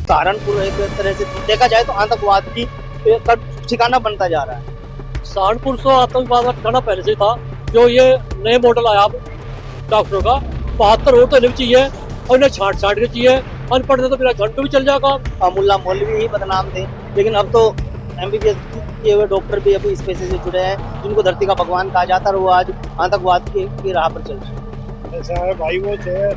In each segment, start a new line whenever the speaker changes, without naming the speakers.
सहारनपुर एक तरह से देखा जाए तो आतंकवाद की का ठिकाना बनता जा रहा है।
सहारनपुर तो आतंकवाद का ठिकाना पहले से था। जो ये नए मॉडल आया अब डॉक्टरों का 72 वोट तो नहीं चाहिए और इन्हें छाट छाट के चाहिए। अनपढ़ तो मेरा झंडू भी चल जाएगा।
मुल्ला मौलवी ही बदनाम थे, लेकिन अब तो एमबीबीएस किए हुए डॉक्टर भी अभी इस पेशे से जुड़े हैं, जिनको धरती का भगवान कहा जाता है, और वो आज आतंकवाद की राह पर चल रहे हैं।
ऐसा है भाई, वो चाहे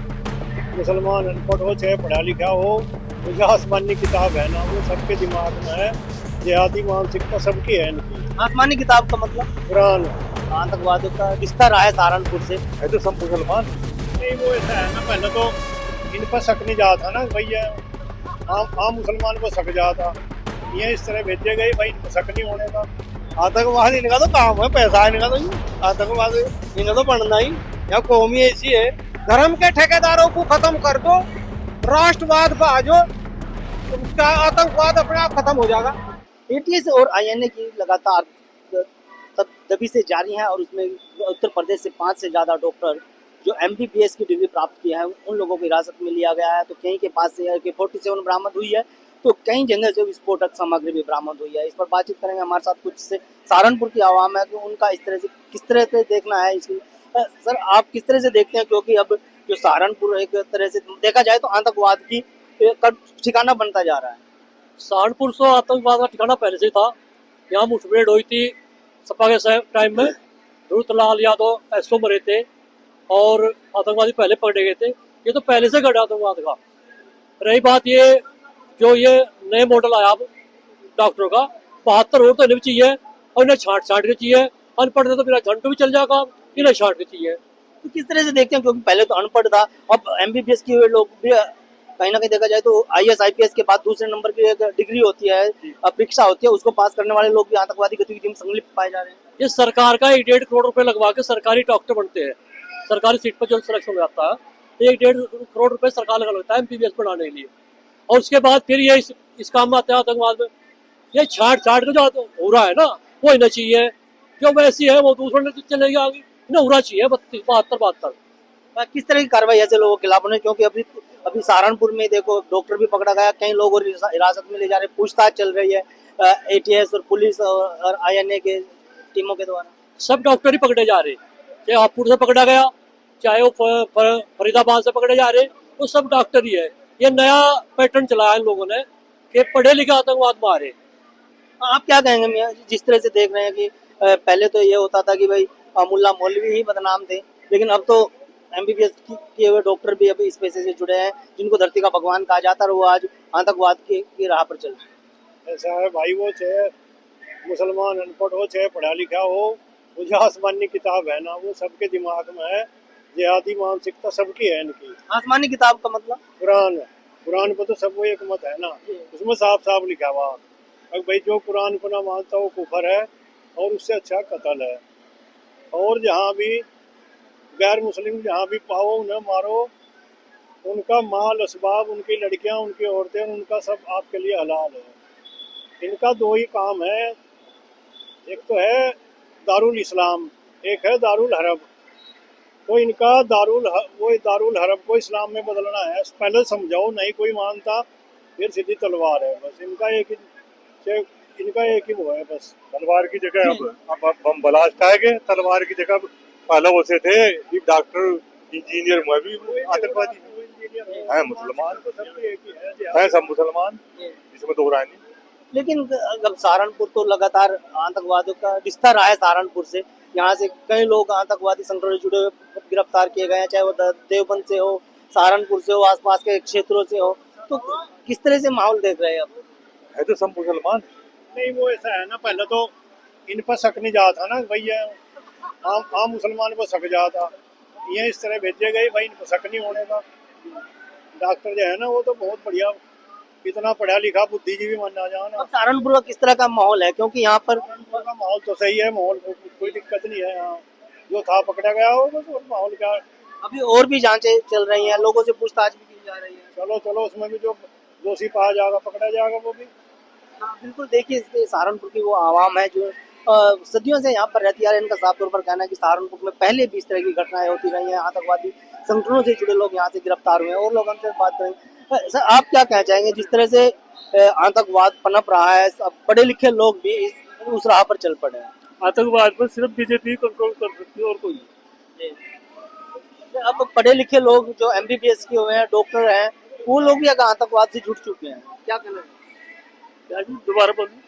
मुसलमान अनपढ़ हो चाहे पढ़ा लिखा हो, वो जो आसमानी किताब है ना वो सबके दिमाग में है। जिहादी मानसिकता सबकी है इनकी।
आसमानी किताब का मतलब
कुरान
आतंकवाद का रिश्ता रहा है सहारनपुर से।
है तो सब मुसलमान नहीं। वो ऐसा है ना, पहले तो इन पर शक नहीं जाता ना भैया, आम मुसलमान को शक जाता। ये इस तरह भेजे गए भाई, इनको शक नहीं होने का।
आतंकवाद इनका तो काम है, पैसा है इनका तो। आतंकवाद इन्हें तो बनना ही। यहाँ कौमी ऐसी है, धर्म के ठेकेदारों को खत्म कर दो, राष्ट्रवाद पर आ जाओ, उनका आतंकवाद अपने आप खत्म हो जाएगा।
एटीएस और आईएनए की लगातार दबी से जारी है, और उसमें उत्तर प्रदेश से 5 से ज्यादा डॉक्टर जो एमबीबीएस की डिग्री प्राप्त किया है, उन लोगों को हिरासत में लिया गया है। तो कहीं के पास से AK-47 बरामद हुई है, तो कई जगह से विस्फोटक सामग्री भी बरामद हुई है। इस पर बातचीत करेंगे हमारे साथ कुछ से सहारनपुर की आवाम है कि उनका इस तरह से किस तरह से देखना है इसकी। सर, आप किस तरह से देखते हैं, क्योंकि अब जो सहारनपुर एक तरह से देखा जाए तो आतंकवाद की का ठिकाना बनता जा रहा है।
सहारनपुर तो आतंकवाद का ठिकाना पहले से था। यहाँ मुठभेड़ हुई थी सपा के टाइम में, रुतलाल यादव एसओ मरे थे और आतंकवादी पहले पकड़े गए थे। ये तो पहले से गढ़ा आतंकवाद का। रही बात ये जो ये नए मॉडल आया अब डॉक्टरों का 72 वोट तो नहीं चाहिए और इन्हें छाट छाट के चाहिए। अनपढ़ तो मेरा झंडू भी चल जाएगा, इन्हें छाट के चाहिए।
तो किस तरह से देखते हैं, क्योंकि पहले तो अनपढ़ था, अब एमबीबीएस किए हुए लोग भी कहीं ना कहीं देखा जाए तो आईएएस आईपीएस के बाद दूसरे नंबर की एक डिग्री होती है, परीक्षा होती है, उसको पास करने वाले लोग भी आतंकवादी गतिविधि में संलिप्त पाए जा रहे हैं।
ये सरकार का 1.5 करोड़ रुपए लगवा के सरकारी डॉक्टर बनते हैं। सरकारी सीट पर जो सिलेक्शन हो जाता है 1.5 करोड़ रुपए सरकार लगता है एमबीबीएस बनाने के लिए, और उसके बाद फिर ये इस काम में आते हैं आतंकवाद में। ये छाट छाट के जो हो रहा है ना, वो इन्हें चाहिए। जो वैसी है वो दूसरों ने चलेगी आगे, इन्हें होना चाहिए 72।
किस तरह की कार्रवाई ऐसे लोगों के खिलाफ होने, क्योंकि अभी सहारनपुर में देखो डॉक्टर भी पकड़ा गया, कई लोग और हिरासत में ले जा रहे, पूछताछ चल रही है एटीएस और पुलिस और आईएनए के टीमों के द्वारा।
सब डॉक्टर ही पकड़े जा रहे, चाहे हापुड़ से पकड़ा गया, चाहे वो फरीदाबाद से पकड़े जा रहे, वो सब डॉक्टर ही है। ये नया पैटर्न चलाया इन लोगों ने कि पढ़े लिखे आतंकवाद मारे।
आप क्या कहेंगे मियां, जिस तरह से देख रहे हैं कि पहले तो ये होता था कि भाई मुल्ला मौलवी ही बदनाम थे, लेकिन अब तो एमबीबीएस किए हुए डॉक्टर भी अभी इस पेशे से जुड़े हैं, जिनको धरती का भगवान कहा जाता है, और वो आज आतंकवाद की राह पर चल रहे हैं।
ऐसा है भाई, वो चाहे मुसलमान अनपढ़ हो चाहे पढ़ा लिखा हो, वो जो आसमानी किताब है ना वो सबके दिमाग में है। जिहादी मानसिकता सबकी है इनकी।
आसमानी किताब का मतलब
कुरान है, कुरान पर तो सब वो एक मत है ना, उसमें साफ साफ लिखा हुआ अब भाई जो कुरान को ना मानता वो कुफर है, और उससे अच्छा कत्ल है। और जहाँ भी गैर मुस्लिम जहाँ भी पाओ उन्हें मारो, उनका माल असबाब, उनकी लड़कियां, उनकी औरतें, उनका सब आपके लिए हलाल है। इनका 2 ही काम है, एक तो है दारुल इस्लाम, एक है दारुल हरब। तो इनका दारुल हरब को इस्लाम में बदलना है। पहले समझाओ, नहीं कोई मानता फिर सीधी तलवार है। बस इनका एक ही वो है, बस तलवार की जगह अब बम ब्लास्ट आएंगे। तलवार की जगह पहले वो से थे डॉक्टर इंजीनियर में भी आतंकवादी है, मुसलमान है, सब मुसलमान, इसमें तो राय नहीं।
लेकिन अब सहारनपुर तो लगातार आतंकवादियों का रिश्ता रहा है सहारनपुर से। यहाँ से कई लोग आतंकवादी संगठनों से जुड़े गिरफ्तार किए गए हैं, चाहे वो देवबंद से हो, सहारनपुर से हो, आसपास के क्षेत्रों से हो। तो किस तरह से माहौल देख रहे हैं अब?
है तो सब मुसलमान नहीं। वो ऐसा है ना, पहले तो इन पर शक नहीं जाता ना भैया, आम मुसलमान को शक जाता। ये इस तरह भेजे गए भाई, इनको शक नहीं होने का। डॉक्टर जो है ना वो तो बहुत बढ़िया, इतना पढ़ा लिखा बुद्धिजीवी माना जाए ना।
सहारनपुर का किस तरह का माहौल है, क्योंकि यहाँ पर
का माहौल तो सही है, माहौल कोई दिक्कत नहीं है। यहाँ जो था पकड़ा गया हो, बस और माहौल क्या।
अभी और भी जांचें चल रही हैं, लोगों से पूछताछ भी की जा रही है।
चलो उसमें भी जो दोषी पाया जाएगा पकड़ा जाएगा वो भी।
बिल्कुल, देखिए सहारनपुर की वो आवाम है जो सदियों से यहाँ पर रहती है। इनका साफ तौर पर कहना है कि सहारनपुर में पहले भी इस तरह की घटनाएं होती रही हैं, आतंकवादी संगठनों से जुड़े लोग यहाँ से गिरफ्तार हुए हैं। और लोग हमसे बात करेंगे। सर आप क्या कहना चाहेंगे जिस तरह से आतंकवाद पनप रहा है, अब पढ़े लिखे लोग भी उस राह पर चल पड़े हैं।
आतंकवाद पर सिर्फ बीजेपी कंट्रोल कर सकती है और कोई नहीं।
अब पढ़े लिखे लोग जो एमबीबीएस के हुए हैं, डॉक्टर हैं, वो लोग भी अगर आतंकवाद से जुड़ चुके हैं, क्या कहना है?
क्या जी दोबारा बोलिए।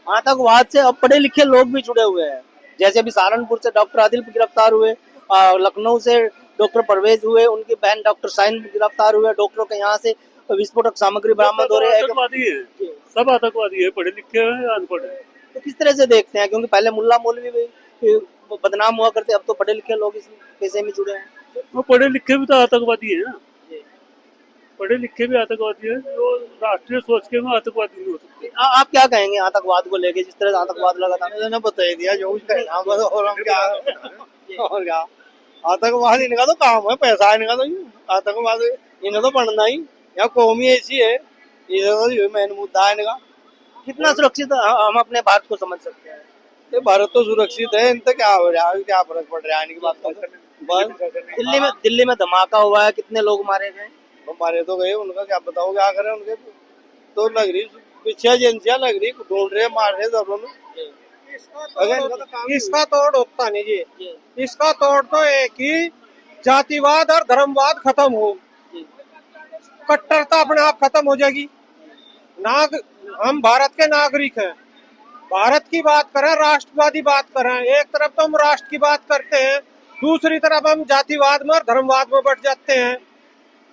आतंकवाद से अब पढ़े लिखे लोग भी जुड़े हुए हैं, जैसे अभी सहारनपुर से डॉक्टर आदिल गिरफ्तार हुए, लखनऊ से डॉक्टर परवेज हुए, उनकी बहन डॉक्टर शाइन गिरफ्तार हुए, डॉक्टरों के यहाँ से विस्फोटक सामग्री बरामद हो रही है।
आतंकवादी है, सब आतंकवादी है, पढ़े लिखे हैं अनपढ़ है।
तो किस तरह से देखते हैं, क्योंकि पहले मुल्ला मौलवी भी बदनाम हुआ करते, अब तो पढ़े लिखे लोग इस पेशे में जुड़े हैं।
वो पढ़े लिखे भी तो आतंकवादी है ना, पढ़े लिखे भी आतंकवादी है, जो राष्ट्रीय सोच के में आतंकवादी नहीं हो सकते।
आप क्या कहेंगे आतंकवाद को लेके, जिस तरह से आतंकवाद लगातार?
मैंने बता ही दिया जो कुछ कहना, बस और हम क्या आतंकवाद इनका तो काम है, पैसा है इनका, तो आतंकवाद इन्हें तो बनना ही। यहाँ कौमी ऐसी है, ये मेन मुद्दा है इनका।
कितना सुरक्षित हम अपने भारत को समझ सकते हैं?
ये भारत तो सुरक्षित है, इनसे क्या हो रहा है, क्या फर्क पड़ रहा है इनकी बात का? बस
दिल्ली में धमाका हुआ है, कितने लोग मारे गए?
मारे तो गए, उनका क्या बताओ, क्या करें उनके तो लग रही पीछे एजेंसियां लग रही ढूंढ रहे, मार रहे जरूर। इसका तोड़ होता नहीं जी, इसका तोड़ तो एक ही, जातिवाद और धर्मवाद खत्म हो, कट्टरता अपने आप खत्म हो जाएगी। हम भारत के नागरिक हैं, भारत की बात करें, राष्ट्रवादी बात करें, एक तरफ तो हम राष्ट्र की बात करते हैं, दूसरी तरफ हम जातिवाद में और धर्मवाद में बढ़ जाते हैं।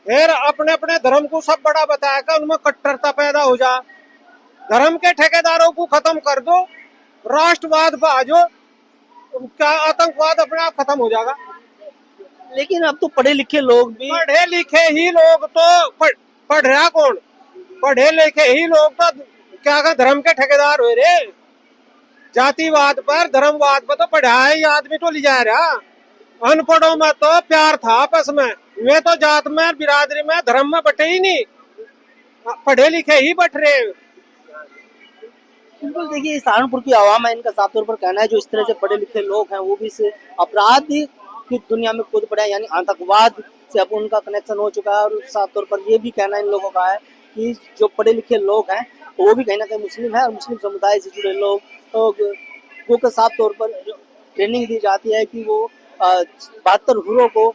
फिर अपने अपने धर्म को सब बड़ा बताया, उनमें कट्टरता पैदा हो जा। धर्म के ठेकेदारों को खत्म कर दो, राष्ट्रवाद पे आ जाओ, क्या आतंकवाद अपने आप खत्म हो जाएगा।
लेकिन अब तो पढ़े लिखे लोग भी,
पढ़े लिखे ही लोग तो पढ़ रहा कौन, पढ़े लिखे ही लोग तो क्या धर्म के ठेकेदार हुए रे। जातिवाद पर धर्मवाद पर तो पढ़ा है आदमी तो ले जा रहा, अनपढ़ों में तो प्यार था आपस में, वे तो जात में बिरादरी में धर्म में बटे ही नहीं, पढ़े लिखे ही बट रहे।
बिल्कुल, देखिए सहारनपुर की आवाम है, इनका साफ तौर पर कहना है जो इस तरह से पढ़े लिखे लोग हैं वो भी इस अपराध की दुनिया में कूद पड़े हैं, यानी आतंकवाद से अब उनका कनेक्शन हो चुका है। और साफ तौर पर ये भी कहना इन लोगों का है कि जो पढ़े लिखे लोग हैं वो भी कहीं ना कहीं मुस्लिम है, और मुस्लिम समुदाय से जुड़े लोग को साफ तौर पर ट्रेनिंग दी जाती है कि वो 72 हुर्रों को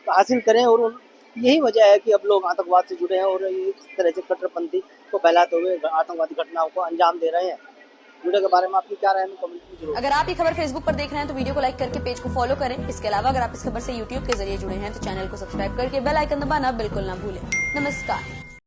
हासिल करें, और यही वजह है कि अब लोग आतंकवाद से जुड़े हैं और इस तरह से कट्टरपंथी को फैलाते हुए आतंकवादी घटनाओं को अंजाम दे रहे हैं। वीडियो के बारे में आपकी क्या राय है, कमेंट में जरूर।
अगर आप ये खबर फेसबुक पर देख रहे हैं तो वीडियो को लाइक करके पेज को फॉलो करें। इसके अलावा अगर आप इस खबर से यूट्यूब के जरिए जुड़े हैं तो चैनल को सब्सक्राइब करके बेल आइकन दबाना बिल्कुल ना भूलें। नमस्कार।